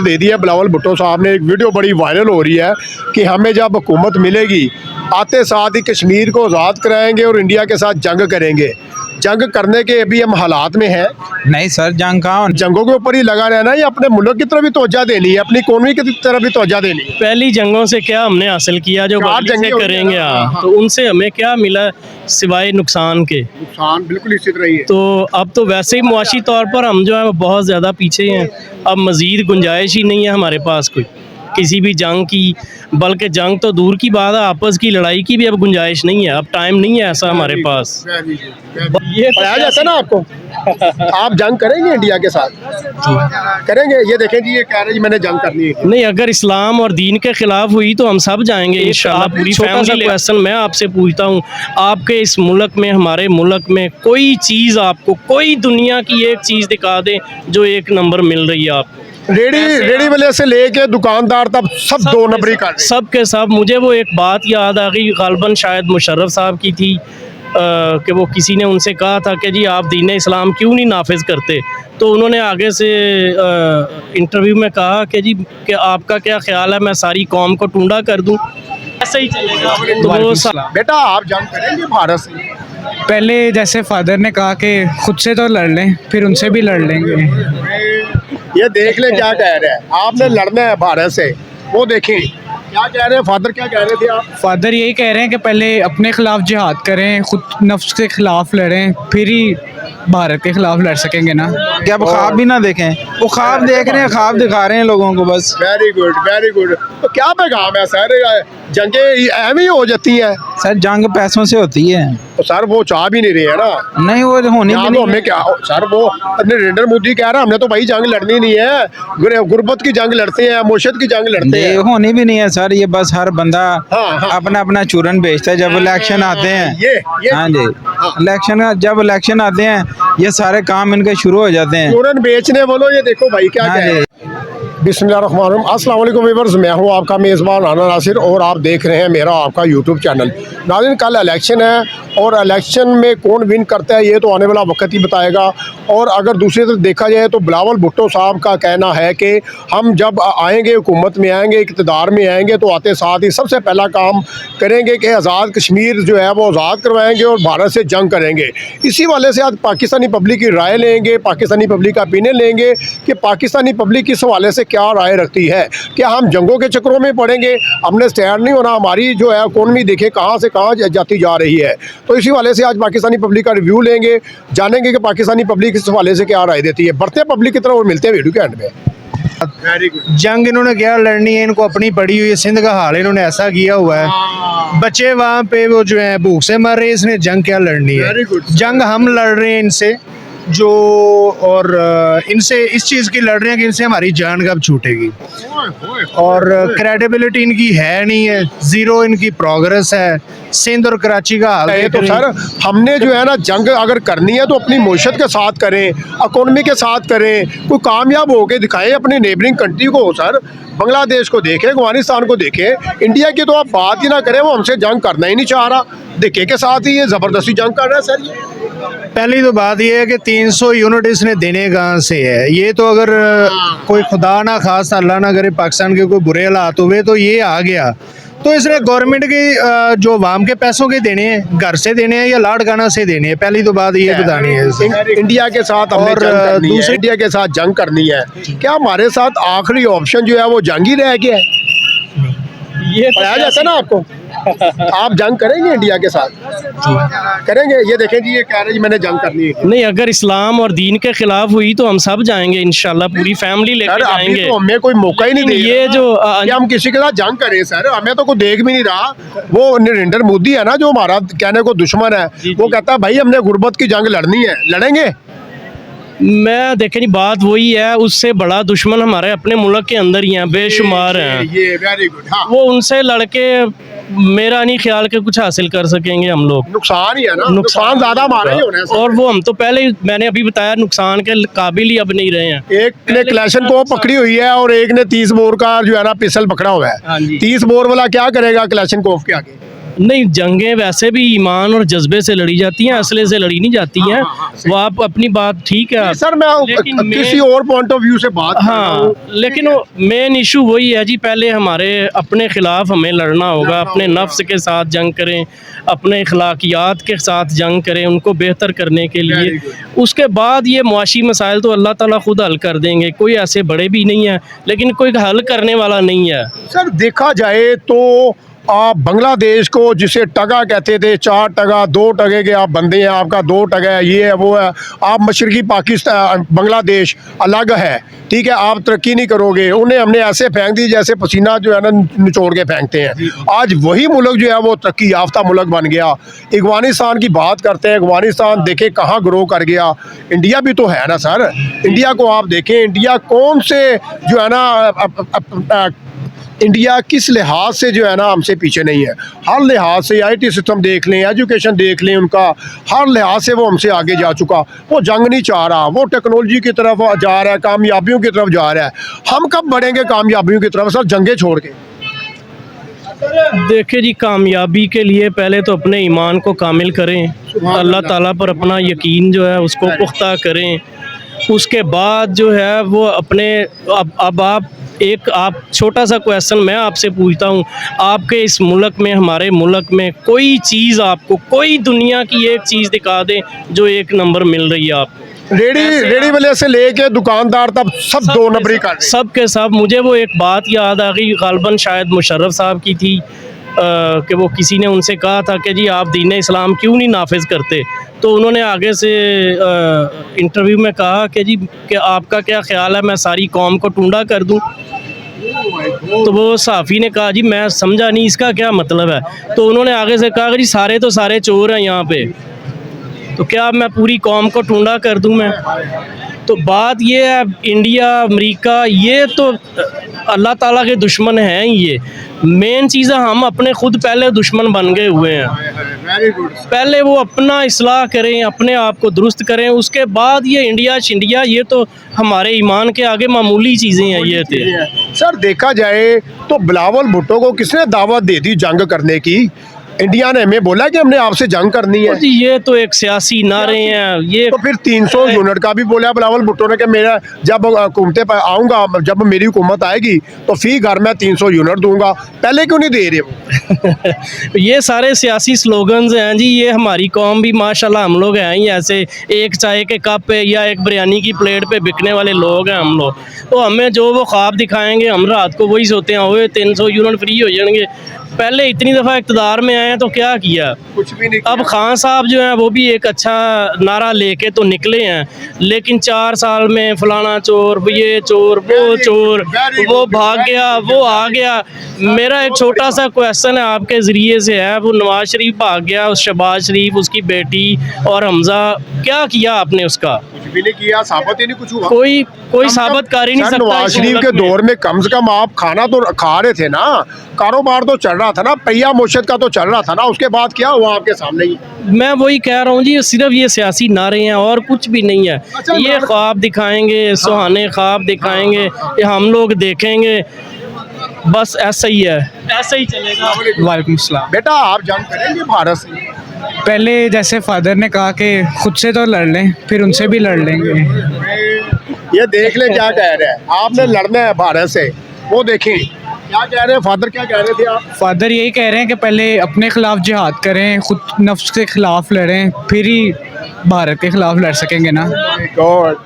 दे दिया बिलावल भुट्टो साहब ने। एक वीडियो बड़ी वायरल हो रही है कि हमें जब हुकूमत मिलेगी आते साथ ही कश्मीर को आज़ाद कराएंगे और इंडिया के साथ जंग करेंगे। जंग करने के अभी हम हालात में हैं। नहीं सर, जंग कहाँ। जंगों के ऊपर ही लगा रहना है या अपने मुल्क की तरफ भी तवज्जो देनी है, अपनी इकोनॉमी की तरफ भी तवज्जो देनी है। पहली जंगों से क्या हमने हासिल किया जो चार बाकी से जंगें करेंगे। हाँ, हाँ। तो उनसे हमें क्या मिला सिवाय नुकसान के। नुकसान बिल्कुल इसी तरह ही है। तो अब तो वैसे ही मुआशी तौर पर हम जो है वो बहुत ज़्यादा पीछे हैं। अब मज़ीद गुंजाइश ही नहीं है हमारे पास कोई किसी भी जंग की, बल्कि जंग तो दूर की बात है, आपस की लड़ाई की भी अब गुंजाइश नहीं है। अब टाइम नहीं है ऐसा हमारे पास। ये बताया जाता है ना आपको। आप जंग करेंगे इंडिया के साथ? करेंगे। ये देखें जी, ये कह रहे जी मैंने जंग करनी है। नहीं, अगर इस्लाम और दीन के खिलाफ हुई तो हम सब जाएंगे इंशाल्लाह। पूरी फैमिली। क्वेश्चन मैं आपसे पूछता हूँ, आपके इस मुल्क में, हमारे मुल्क में कोई चीज़ आपको, कोई दुनिया की एक चीज़ दिखा दें जो एक नंबर मिल रही है आपको? रेडी वाले से लेके दुकानदार तक सब दो नंबरी कर रहे हैं। सब के सब। मुझे वो एक बात याद आ गई, गालबन शायद मुशर्रफ साहब की थी, कि वो किसी ने उनसे कहा था कि जी आप दीन इस्लाम क्यों नहीं नाफिज करते। तो उन्होंने आगे से इंटरव्यू में कहा कि जी कि आपका क्या ख्याल है, मैं सारी कौम को टूंडा कर दूं? ऐसे ही चलेगा। तो वो बेटा आप जंग करेंगे भारत से? पहले जैसे फादर ने कहा कि खुद से तो लड़ लें, फिर उनसे भी लड़ लेंगे। ये देख ले क्या कह रहे हैं। आपने लड़ना है भारत से, वो देखें क्या कह रहे हैं। फादर क्या कह रहे थे आप? फादर यही कह रहे हैं कि पहले अपने खिलाफ जिहाद करें, खुद नफ्स के खिलाफ लड़ें, फिर ही भारत के खिलाफ लड़ सकेंगे ना। क्या वो ख्वाब भी ना देखें? वो ख्वाब देख रहे हैं, ख्वाब दिखा रहे हैं लोगों को बस। Very good very good. तो क्या पैगाम है सर? जंगे अहम ही हो जाती हैं सर, जंग पैसों से होती है। तो सर वो चाह भी नहीं रहे है ना। नहीं, वो होनी भी तो नहीं। हमें क्या सर, वो नरेंद्र मोदी कह रहा है हमने तो भाई जंग लड़नी नहीं है, गुर्बत की जंग लड़ते हैं, मुर्शिद की जंग लड़ते हैं। होनी भी नहीं है सर। ये बस हर बंदा हाँ। अपना अपना चूरन बेचता है जब इलेक्शन आते हैं। ये हाँ जी, जब इलेक्शन आते हैं ये सारे काम इनके शुरू हो जाते हैं। चूरन बेचने बोलो। ये देखो भाई क्या हाँ कह रहे जी। हैं। बिस्मिल्लाहिर्रहमानिर्रहीम। अस्सलाम वालेकुम व्यूअर्स, मैं हूँ आपका मेज़बान राना नासिर और आप देख रहे हैं मेरा आपका यूट्यूब चैनल। नाज़रीन, कल इलेक्शन है और इलेक्शन में कौन विन करता है ये तो आने वाला वक्त ही बताएगा। और अगर दूसरी तरफ देखा जाए तो बिलावल भुट्टो साहब का कहना है कि हम जब आएंगे, हुकूमत में आएंगे, इक़्तिदार में आएंगे तो आते साथ ही सबसे पहला काम करेंगे कि आज़ाद कश्मीर जो है वो आज़ाद करवाएंगे और भारत से जंग करेंगे। इसी वाले से आज पाकिस्तानी पब्लिक की राय लेंगे, पाकिस्तानी पब्लिक का ओपिनियन लेंगे कि पाकिस्तानी पब्लिक इस हवाले से क्या राय रखती है। क्या हम जंगों के चक्रों में पड़ेंगे? हमने तैयार नहीं होना। हमारी जो है इकोनॉमी देखे कहाँ से कहाँ जाती जा रही है। तो इसी वाले से आज पाकिस्तानी पब्लिक का रिव्यू लेंगे, जानेंगे कि पाकिस्तानी पब्लिक इस हवाले से क्या राय देती है। बढ़ते पब्लिक की तरफ और मिलते हैं वीडियो के एंड में। Very good. जंग इन्होंने क्या लड़नी है, इनको अपनी पड़ी हुई है। सिंध का हाल इन्होंने ऐसा किया हुआ है, बच्चे वहाँ पे वो जो है भूख से मर रहे हैं। इसने जंग क्या लड़नी है? Very good. जंग हम लड़ रहे हैं इनसे जो, और इनसे इस चीज़ की लड़ रहे हैं कि इनसे हमारी जान कब छूटेगी। और क्रेडिबिलिटी इनकी है नहीं है, ज़ीरो इनकी प्रोग्रेस है। सिंध और कराची का हाल ये तो सर हमने जो है ना जंग अगर करनी है तो अपनी मुआशरत के साथ करें, इकोनॉमी के साथ करें, कोई कामयाब होके दिखाएं अपने नेबरिंग कंट्री को। सर बांग्लादेश को देखें, अफगानिस्तान को देखें, इंडिया की तो आप बात ही ना करें, वो हमसे जंग करना ही नहीं चाह रहा। देखे के साथ ही ये ज़बरदस्ती जंग कर रहा है सर। ये पहली तो बात यह है कि 300 यूनिट इसने देने कहाँ से है। ये तो अगर कोई खुदा ना खास अल्लाह ना करे पाकिस्तान के कोई बुरे हालात हुए तो ये आ गया, तो इसने गवर्नमेंट के जो अवाम के पैसों के देने हैं, घर से देने हैं या लाड़काना से देने हैं। पहली तो बात ये बतानी है। इंडिया के साथ हमने और जंग करनी है, दूसरे इंडिया के साथ जंग करनी है। क्या हमारे साथ आखिरी ऑप्शन जो है वो जंग ही रह गया है? ये बताया जाता है ना आपको। आप जंग करेंगे इंडिया के साथ? करेंगे। ये देखें जी, ये कह रहे हैं जी मैंने जंग करनी है। नहीं, अगर इस्लाम और दीन के खिलाफ हुई तो हम सब जाएंगे इंशाल्लाह। पूरी फैमिली लेकर सर अभी जाएंगे। तो हमें कोई मौका ही नहीं दे ये रहा जो कि हम किसी के साथ जंग करें। सर हमें तो कोई देख भी नहीं रहा। वो नरेंद्र मोदी है ना जो हमारा कहने को दुश्मन है, वो कहता है भाई हमने गुर्बत की जंग लड़नी है, लड़ेंगे। मैं देखे नहीं, बात वही है, उससे बड़ा दुश्मन हमारे अपने मुल्क के अंदर ही हैं, बेशुमार हैं। ये वेरी गुड। हाँ, वो उनसे लड़के मेरा नहीं ख्याल के कुछ हासिल कर सकेंगे हम लोग। नुकसान ही है ना, नुकसान ज्यादा हमारे ही होना है सर। और वो हम तो पहले ही, मैंने अभी बताया, नुकसान के काबिल ही अब नहीं रहे हैं। एक ने क्लैशन को पकड़ी हुई है और एक ने 30 बोर का जो है ना पिस्टल पकड़ा हुआ हाँ है। जी। 30 बोर वाला क्या करेगा क्लैशन कोफ के आगे? नहीं, जंगें वैसे भी ईमान और जज्बे से लड़ी जाती हैं, असले से लड़ी नहीं जाती हैं। वो आप अपनी बात ठीक है सर, मैं लेकिन किसी और पॉइंट ऑफ व्यू से बात कर रहा हाँ, हूँ। लेकिन मेन इशू वही है जी, पहले हमारे अपने खिलाफ हमें लड़ना होगा, अपने नफ्स के साथ जंग करें, अपने अखलाकियात के साथ जंग करें, उनको बेहतर करने के लिए। उसके बाद ये मुआशी मसाइल तो अल्लाह ताला खुद हल कर देंगे, कोई ऐसे बड़े भी नहीं है, लेकिन कोई हल करने वाला नहीं है। सर, देखा जाए तो आप बांग्लादेश को जिसे टगा कहते थे, 4 टगा 2 टगे के आप बंदे हैं, आपका 2 टगा है, ये है वो है, आप मशरकी पाकिस्तान बांग्लादेश अलग है, ठीक है, आप तरक्की नहीं करोगे। उन्हें हमने ऐसे फेंक दी जैसे पसीना जो है ना निचोड़ के फेंकते हैं। आज वही मुल्क जो है वो तरक्की याफ्ता मुल्क बन गया। अफगानिस्तान की बात करते हैं, अफगानिस्तान देखे कहाँ ग्रो कर गया। इंडिया भी तो है ना सर, इंडिया को आप देखें, इंडिया कौन से जो है ना इंडिया किस लिहाज से जो है ना हमसे पीछे नहीं है। हर लिहाज से आईटी सिस्टम देख लें, एजुकेशन देख लें, उनका हर लिहाज से वो हमसे आगे जा चुका। वो जंग नहीं चाह रहा, वो टेक्नोलॉजी की तरफ जा रहा है, कामयाबियों की तरफ जा रहा है। हम कब बढ़ेंगे कामयाबियों की तरफ सर, जंगे छोड़ के? देखिए जी, कामयाबी के लिए पहले तो अपने ईमान को कामिल करें, अल्लाह ताला पर अपना यकीन जो है उसको पुख्ता करें। उसके बाद जो है वो अपने अब आप छोटा सा क्वेश्चन मैं आपसे पूछता हूँ, आपके इस मुल्क में, हमारे मुल्क में कोई चीज़ आपको, कोई दुनिया की एक चीज़ दिखा दें जो 1 नंबर मिल रही है आपको? रेडी वाले से लेके दुकानदार तक सब 2 नंबरी कर रहे हैं। सब के सब। मुझे वो एक बात याद आ गई, गालबन शायद मुशर्रफ साहब की थी, कि वो किसी ने उनसे कहा था कि जी आप दीन इस्लाम क्यों नहीं नाफिज करते, तो उन्होंने आगे से इंटरव्यू में कहा कि जी कि आपका क्या ख्याल है, मैं सारी कौम को टूंडा कर दूं? तो वो सहाफ़ी ने कहा जी मैं समझा नहीं इसका क्या मतलब है। तो उन्होंने आगे से कहा कि जी सारे तो सारे चोर हैं यहाँ पे, तो क्या मैं पूरी कौम को टूंडा कर दूं मैं? तो बात ये है, इंडिया अमेरिका ये तो अल्लाह ताला के दुश्मन हैं। ये मेन चीज़ है, हम अपने खुद पहले दुश्मन बन गए हुए हैं। पहले वो अपना इस्लाह करें, अपने आप को दुरुस्त करें, उसके बाद ये इंडिया शिंडिया ये तो हमारे ईमान के आगे मामूली चीज़ें हैं ये थे। सर, देखा जाए तो बिलावल भुट्टो को किसने दावत दे दी जंग करने की? इंडिया ने हमें बोला कि हमने आपसे जंग करनी है। जी ये तो एक सियासी नारे हैं ये। तो फिर 300 यूनिट का भी बोला बिलावल भुट्टो ने कि मेरा जब हुकूमतें पर आऊँगा, जब मेरी हुकूमत आएगी तो फी घर में 300 यूनिट दूंगा। पहले क्यों नहीं दे रहे वो? ये सारे सियासी स्लोगन्स हैं जी। ये हमारी कौम भी माशाल्लाह हम लोग हैं ही ऐसे, एक चाय के कप पे या एक बिरयानी की प्लेट पे बिकने वाले लोग हैं हम लोग। तो हमें जो वो ख्वाब दिखाएंगे हम रात को वही सोते हैं, ओए 300 यूनिट फ्री हो जाएंगे। पहले इतनी दफ़ा इक़्तिदार में आए हैं तो क्या किया? कुछ भी नहीं। अब खान साहब जो हैं वो भी एक अच्छा नारा लेके तो निकले हैं, लेकिन 4 साल में फलाना चोर, ये चोर, वो चोर, वो भाग गया, वो आ गया। मेरा एक छोटा सा क्वेश्चन है आपके ज़रिए से है, वो नवाज शरीफ भाग गया, उस शहबाज शरीफ, उसकी बेटी और हमज़ा, क्या किया आपने उसका? कुछ भी नहीं किया, साबित ही नहीं कुछ हुआ। कोई साबित कर ही नहीं सकता। नवाज शरीफ के दौर में कम से कम आप खाना तो खा रहे थे ना, कारोबार तो चल रहा था ना, पहिया मुर्शद का तो चल रहा था ना। उसके बाद क्या हुआ आपके सामने ही? मैं वही कह रहा हूँ जी, सिर्फ ये सियासी नारे हैं और कुछ भी नहीं है। अच्छा, ये ख्वाब दिखाएंगे, सुहाने ख्वाब दिखाएंगे, ये हम लोग देखेंगे, बस ऐसा ही है, ऐसा ही चलेगा। वालेकुम सलाम। बेटा आप जंग करेंगे भारत से? पहले जैसे फादर ने कहा कि खुद से तो लड़ लें, फिर उनसे भी लड़ लेंगे। ये देख ले क्या कह रहे हैं, आपने लड़ना है भारत से। वो देखें क्या कह रहे हैं फादर, क्या कह रहे थे आप? फादर यही कह रहे हैं कि पहले अपने खिलाफ जिहाद करें, खुद नफ्स के खिलाफ लड़ें, फिर ही भारत के खिलाफ लड़ सकेंगे ना। गॉड,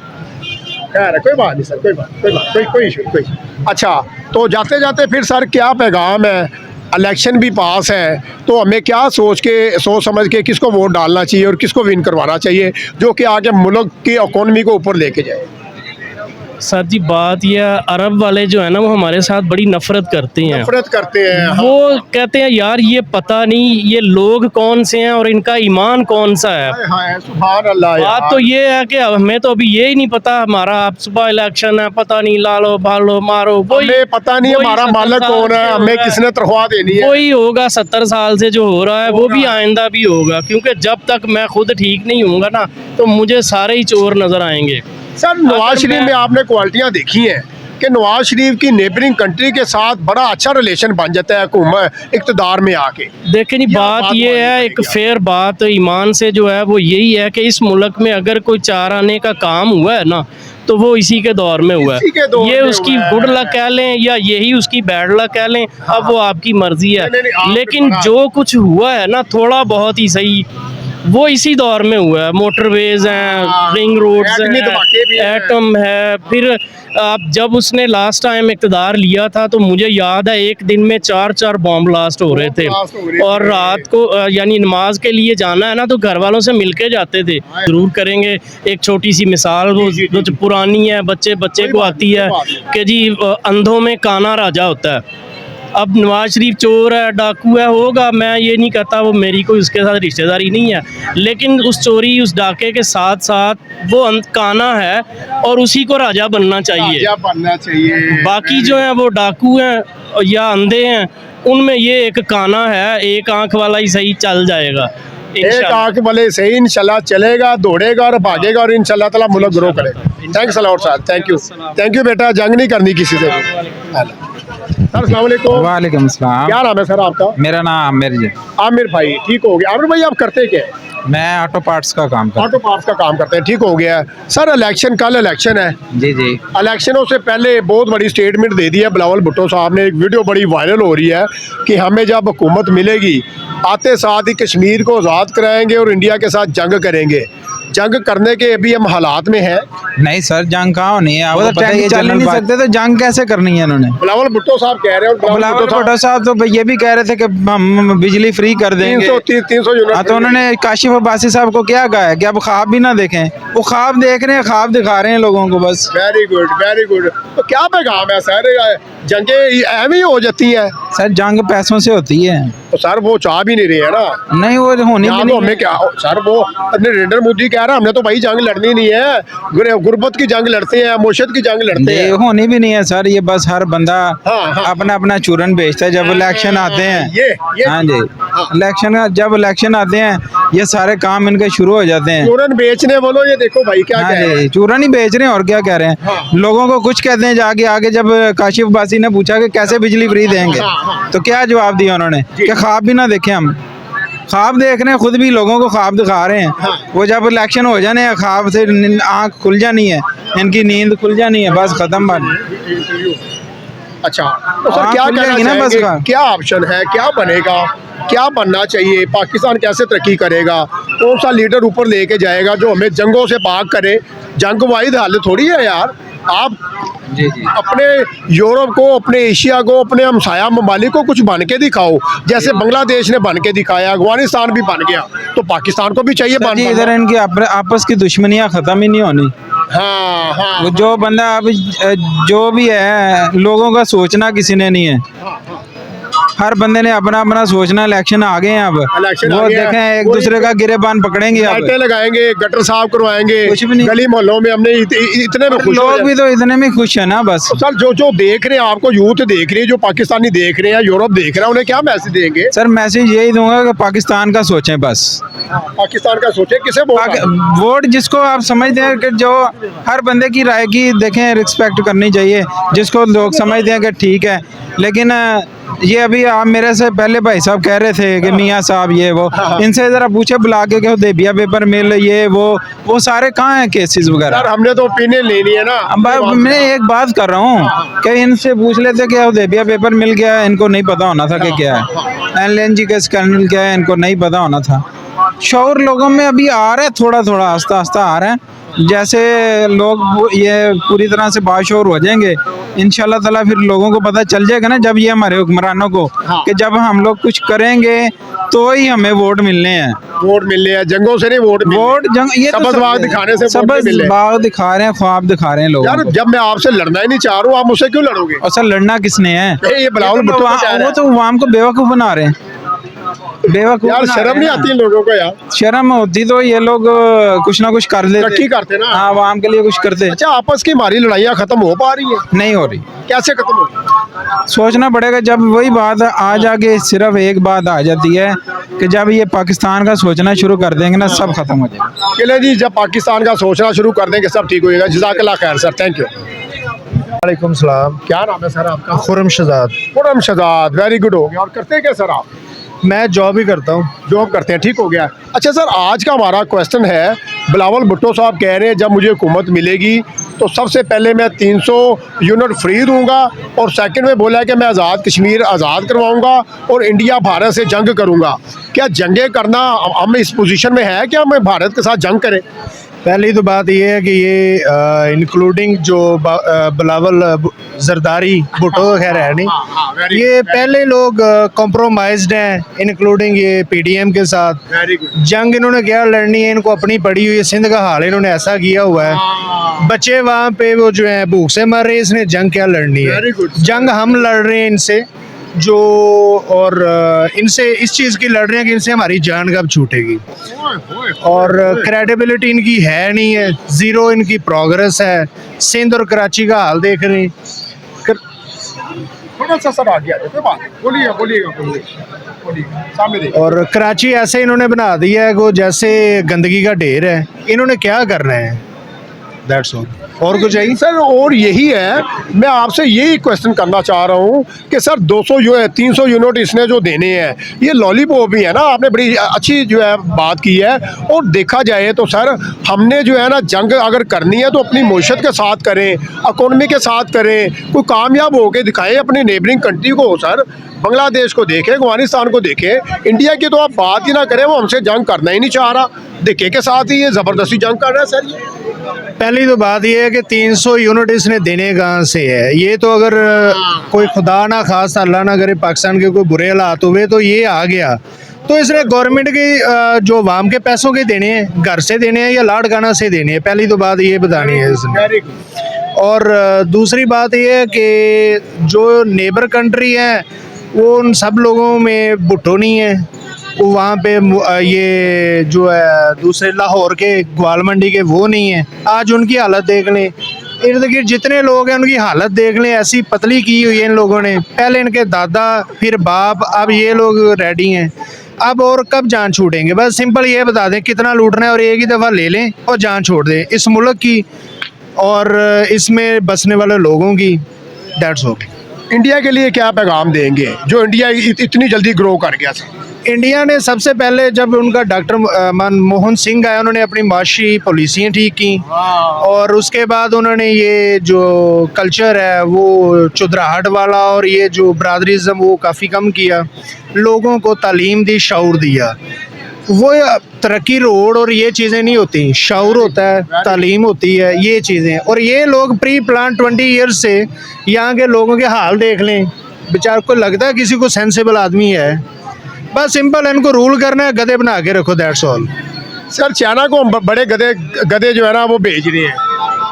कोई बात नहीं सर, कोई इशू कोई। अच्छा, तो जाते जाते फिर सर क्या पैगाम है? इलेक्शन भी पास है, तो हमें क्या सोच समझ के किसको वोट डालना चाहिए और किसको विन करवाना चाहिए जो कि आगे मुल्क की इकोनॉमी को ऊपर लेके जाए? सर जी बात यह, अरब वाले जो है ना वो हमारे साथ बड़ी नफरत करते हैं। नफरत करते हैं। वो कहते हैं यार ये पता नहीं ये लोग कौन से हैं और इनका ईमान कौन सा है। हाँ, सुभान अल्लाह। बात तो ये है कि हमें तो अभी ये ही नहीं पता, हमारा आप सुबह इलेक्शन है, पता नहीं लालो भालो मारो, हमें पता नहीं हमारा मालिक कौन है, हमें किसने तनख्वाह देनी है। वही होगा 70 साल से जो हो रहा है वो भी आइंदा भी होगा, क्योंकि जब तक मैं खुद ठीक नहीं होऊंगा ना तो मुझे सारे ही चोर नजर आएंगे। सर, नवाज शरीफ में आपने क्वालिटियाँ देखी हैं कि नवाज शरीफ की नेबरिंग कंट्री के साथ बड़ा अच्छा रिलेशन बन जाता है हुकूमत इक़्तिदार में आके। देखें जी, बात ये है, एक फेयर बात ईमान से जो है वो यही है कि इस मुल्क में अगर कोई चार आने का काम हुआ है ना तो वो इसी के दौर में हुआ इसी के है। दौर ये में उसकी हुआ है। गुड लक कह लें या यही उसकी बैड लक कह लें, अब वो आपकी मर्जी है। नहीं, आपने लेकिन पढ़ा। जो कुछ हुआ है ना थोड़ा बहुत ही सही वो इसी दौर में हुआ है। मोटरवेज हैं, रिंग रोड्स एटमी धमाके भी हैं, हैं। एटम है। फिर आप जब उसने लास्ट टाइम इक़्तिदार लिया था तो मुझे याद है एक दिन में 4 बॉम्ब ब्लास्ट हो रहे थे, ब्लास्ट हो रहे और थे। रात को यानी नमाज के लिए जाना है ना तो घर वालों से मिलके जाते थे। जरूर करेंगे एक छोटी सी मिसाल, वो जो पुरानी है, बच्चे को आती है कि जी अंधों में काना राजा होता है। अब नवाज शरीफ चोर है, डाकू है, होगा, मैं ये नहीं कहता, वो मेरी कोई उसके साथ रिश्तेदारी नहीं है, लेकिन उस चोरी उस डाके के साथ साथ वो काना है और उसी को राजा बनना चाहिए। क्या बनना चाहिए। बाकी जो है वो डाकू हैं या अंधे हैं, उनमें ये एक काना है, एक आंख वाला ही सही चल जाएगा एक इंशाल्लाह। आंख वाले सही इंशाल्लाह चलेगा, दौड़ेगा और भागेगा और इंशाल्लाह ताला मुल्क ग्रो करेगा। Thanks a lot sir, thank you बेटा, जंग नहीं करनी किसी से भी। सर अस्सलाम वालेकुम। वालेकुम सलाम। क्या नाम है सर आपका? मेरा नाम आमिर जी। आमिर भाई, ठीक हो गया। आमिर भाई आप करते क्या है? मैं ऑटो पार्ट्स का काम करता ऑटो पार्ट्स का काम करते हैं, ठीक हो गया। सर इलेक्शन, कल इलेक्शन है, हूँ। जी जी। इलेक्शनों से पहले बहुत बड़ी स्टेटमेंट दे दी है बिलावल भुट्टो साहब ने। एक वीडियो बड़ी वायरल हो रही है कि हमें जब हुकूमत मिलेगी आते साथ ही कश्मीर को आज़ाद कराएंगे और इंडिया के साथ जंग करेंगे। जंग करने के अभी हम हालात में हैं। नहीं सर, जंग कहाँ होनी है, आपको तो पता है ये चल ही जनरल नहीं बात। सकते, तो जंग कैसे करनी है इन्होंने? बिलावल भुट्टो साहब कह रहे हैं, बिलावल भुट्टो साहब तो ये भी कह रहे थे कि हम बिजली फ्री कर देंगे। 300 यूनिट। हाँ, तो उन्होंने काशिफ अब्बासी साहब को क्या कहा है कि अब ख्वाब भी ना देखें। वो ख्वाब देख रहे हैं, ख्वाब दिखा रहे हैं लोगों को बस। Very good, very good. तो क्या पैगाम है सर? जंगें अहम ही हो जाती हैं सर, जंग पैसों से होती है। तो सर वो चाह भी नहीं रहे है ना। नहीं, वो होनी यहाँ भी तो नहीं। हमें क्या सर, वो नरेंद्र मोदी कह रहा है हमने तो भाई जंग लड़नी नहीं है, गुर्बत की जंग लड़ते हैं, मुर्शद की जंग लड़ते ये हैं। होनी भी नहीं है सर, ये बस हर बंदा हाँ। अपना अपना चूरन बेचता है जब इलेक्शन आते हैं। ये हाँ जी, जब इलेक्शन आते हैं ये सारे काम इनके शुरू हो जाते हैं। चूरन बेचने वालों, ये देखो भाई क्या हाँ कह रहे जी, हैं। चूरन ही बेच रहे हैं और क्या कह रहे हैं। हाँ। लोगों को कुछ कहते हैं जाके आगे, जब काशिफ बासी ने पूछा कि कैसे बिजली फ्री देंगे, हाँ। तो क्या जवाब दिया उन्होंने कि ख्वाब भी ना देखें हम। ख्वाब देख रहे हैं, खुद भी लोगों को ख्वाब दिखा रहे हैं। हाँ। वो जब इलेक्शन हो जाने हैं, ख्वाब से आँख खुल जानी है, इनकी नींद खुल जानी है, बस खत्म बात। अच्छा तो सर हाँ, क्या खुल कहना जाएगी ना बस चाहेंगे? का। क्या ऑप्शन है, क्या बनेगा, क्या बनना चाहिए, पाकिस्तान कैसे तरक्की करेगा, कौन सा लीडर ऊपर लेके जाएगा जो हमें जंगों से पाक करे? जंग वाहिद हल थोड़ी है यार। आप जी जी। अपने यूरोप को, अपने एशिया को, अपने हमसाया ममालिक को कुछ बन के दिखाओ। जैसे बांग्लादेश ने बन के दिखाया, अफगानिस्तान भी बन गया, तो पाकिस्तान को भी चाहिए सर जी, बनना। इधर इनकी आपस की दुश्मनियाँ खत्म ही नहीं होनी। हाँ हाँ वो जो बंदा अब जो भी है, लोगों का सोचना किसी ने नहीं है। हर बंदे ने अपना अपना सोचना। इलेक्शन आ गए हैं अब, इलेक्शन आ वो गए हैं। देखें एक वो दूसरे का गिरेबान पकड़ेंगे अब। लाइटें लगाएंगे, गटर साफ करवाएंगे, कुछ भी नहीं। गली मोहल्लों में हमने इतने में खुश हो लोग जाए। भी तो इतने में खुश है ना बस। सर जो देख रहे हैं, आपको यूथ देख रही है, जो पाकिस्तानी देख रहे हैं, यूरोप देख रहा है, उन्हें क्या मैसेज देंगे? सर मैसेज यही दूंगा कि पाकिस्तान का सोचें बस। पाकिस्तान का सोचे, किसे वोट? वोट जिसको आप समझते हैं कि जो हर बंदे की राय की देखें रिस्पेक्ट करनी चाहिए, जिसको लोग समझते हैं कि ठीक है। लेकिन ये अभी आप मेरे से पहले भाई साहब कह रहे थे कि मियाँ साहब ये वो, इनसे ज़रा पूछे बुला के कि देबिया पेपर मिल ये वो सारे कहाँ हैं केसेस वगैरह? सर हमने तो ओपिनियन लेनी है ना। अब मैं एक बात कर रहा हूँ कि इनसे पूछ लेते कि देबिया पेपर मिल गया, इनको नहीं पता होना था कि क्या है। LNG का स्कैंडल क्या है, इनको नहीं पता होना था। शौर लोगों में अभी आ रहा है, थोड़ा थोड़ा आस्ता आस्ता आ रहा है। जैसे लोग ये पूरी तरह से बाशौर हो जाएंगे इंशाल्लाह ताला, फिर लोगों को पता चल जाएगा ना जब ये हमारे हुक्मरानों को कि जब हम लोग कुछ करेंगे तो ही हमें वोट मिलने हैं। वोट मिलने हैं, जंगों से नहीं वोट जंग ये तो सबज बाग दिखाने से वोट नहीं सबज मिले। बाग दिखा रहे हैं, ख्वाब दिखा रहे हैं लोगों यार को। जब मैं आपसे लड़ना ही नहीं चाह रहा हूँ, आप मुझसे क्यों लड़ोगे? और सर लड़ना किसने है? ये बिलावल भुट्टो को कह रहा वो है। तो आवाम को बेवकूफ़ बना रहे हैं। बेवकूफ यार बना शर्म रहे नहीं हैं आती इन लोगों को यार? ना। शर्म होती तो ये लोग कुछ ना कुछ कर लेते, तरक्की करते ना। हाँ, आवाम के लिए कुछ करते। अच्छा आपस की हमारी लड़ाइयाँ खत्म हो पा रही है? नहीं हो रही। कैसे खत्म हो? सोचना पड़ेगा। जब वही बात आ जाके सिर्फ एक बात आ जाती है कि जब ये पाकिस्तान का सोचना शुरू कर देंगे ना, सब खत्म हो जाएगा। चले जी, जब पाकिस्तान का सोचना शुरू कर देंगे सब ठीक हो जाएगा। जज़ाकल्लाह खैर सर, थैंक यू। वालेकुम सलाम। क्या नाम है सर आपका? खुरम शहजाद। खुरम शहजाद, वेरी गुड हो गया। और करते क्या सर आप? मैं जॉब ही करता हूँ। जॉब करते हैं, ठीक हो गया। अच्छा सर, आज का हमारा क्वेश्चन है, बिलावल भुट्टो साहब कह रहे हैं जब मुझे हुकूमत मिलेगी तो सबसे पहले मैं 300 यूनिट फ्री दूंगा, और सेकंड में बोला है कि मैं आज़ाद कश्मीर आज़ाद करवाऊंगा और इंडिया भारत से जंग करूंगा। क्या जंगे करना हम इस पोजीशन में है कि हम भारत के साथ जंग करें? पहली तो बात ये है कि ये इंक्लूडिंग जो बिलावल जरदारी भुट्टो खैर है नहीं, ये पहले लोग कॉम्प्रोमाइज्ड हैं, इंक्लूडिंग ये पीडीएम के साथ। Very good. जंग इन्होंने क्या लड़नी है, इनको अपनी पड़ी हुई है। सिंध का हाल इन्होंने ऐसा किया हुआ है, बच्चे वहाँ पे वो जो है भूख से मर रहे हैं, इसने जंग क्या लड़नी है? Very good. जंग हम लड़ रहे हैं इनसे, जो और इनसे इस चीज़ की लड़ रहे हैं कि इनसे हमारी जान कब छूटेगी। और क्रेडिबिलिटी इनकी है नहीं है, ज़ीरो इनकी प्रोग्रेस है। सिंध और कराची का हाल देख रहे हैं। थोड़ा सा सर आ गया, बोलिएगा सामने देखिए। और कराची ऐसे इन्होंने बना दिया है को जैसे गंदगी का ढेर है। इन्होंने क्या करना है, दैट्स ऑल। और कुछ चाहिए सर? और यही है, मैं आपसे यही क्वेश्चन करना चाह रहा हूँ कि सर 300 यूनिट इसने जो देने हैं, ये लॉलीपॉप ही है ना? आपने बड़ी अच्छी जो है बात की है। और देखा जाए तो सर, हमने जो है ना जंग अगर करनी है तो अपनी मईशत के साथ करें, इकोनॉमी के साथ करें, कोई कामयाब होके दिखाएं अपनी नेबरिंग कंट्री को। सर बांग्लादेश को देखें, अफगानिस्तान को देखें, इंडिया की तो आप बात ही ना करें, वो हमसे जंग करना ही नहीं चाह रहा। देखे के साथ ही ये ज़बरदस्ती जंग कर रहा है सर। ये पहली तो बात ये है कि 300 यूनिट इसने देने कहाँ से है? ये तो अगर कोई खुदा ना खास अल्लाह ना करे पाकिस्तान के कोई बुरे हालात हुए तो ये आ गया, तो इसने गवर्नमेंट के जो वाम के पैसों के देने हैं, घर से देने हैं या लाड़काना से देने हैं? पहली तो बात ये बतानी है इसने। और दूसरी बात ये है कि जो नेबर कंट्री है वो उन सब लोगों में भुट्टो नहीं है। वो वहाँ पे ये जो है दूसरे लाहौर के ग्वाल मंडी के वो नहीं है। आज उनकी हालत देख लें, इर्द गिर्द जितने लोग हैं उनकी हालत देख लें, ऐसी पतली की हुई है इन लोगों ने। पहले इनके दादा, फिर बाप, अब ये लोग रेडी हैं। अब और कब जान छूटेंगे? बस सिंपल ये बता दें कितना लूटना है और एक ही दफ़ा ले लें और जान छोड़ दें इस मुल्क की और इसमें बसने वाले लोगों की। That's all. इंडिया के लिए क्या पैगाम देंगे जो इंडिया इतनी जल्दी ग्रो कर गया सर? इंडिया ने सबसे पहले जब उनका डॉक्टर मनमोहन सिंह आया, उन्होंने अपनी माशी पॉलिसियाँ ठीक की, और उसके बाद उन्होंने ये जो कल्चर है वो चुदराहट वाला और ये जो ब्रादरिज़म वो काफ़ी कम किया, लोगों को तालीम दी, शऊर दिया। वो तरक्की रोड और ये चीज़ें नहीं होती, शऊर होता है, तालीम होती है, ये चीज़ें। और ये लोग प्री प्लान 20 ईयर्स से यहाँ के लोगों के हाल देख लें, बेचार को लगता है किसी को सेंसेबल आदमी है। बस सिंपल इनको रूल करना है, गधे बना के रखो, दैट्स ऑल। सर चाइना को हम बड़े गधे जो है ना वो भेज रहे हैं,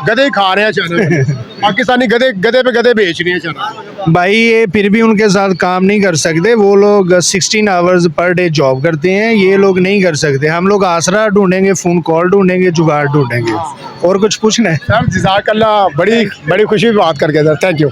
गधे ही खा रहे हैं चाइना में। पाकिस्तानी गधे पे गधे बेच रही है चाइना। भाई ये फिर भी उनके साथ काम नहीं कर सकते। वो लोग 16 आवर्स पर डे जॉब करते हैं, ये लोग नहीं कर सकते। हम लोग आसरा ढूंढेंगे, फ़ोन कॉल ढूंढेंगे, जुगाड़ ढूंढेंगे। और कुछ पूछना है? सर जज़ाकल्लाह, बड़ी खुशी बात करके सर, थैंक यू।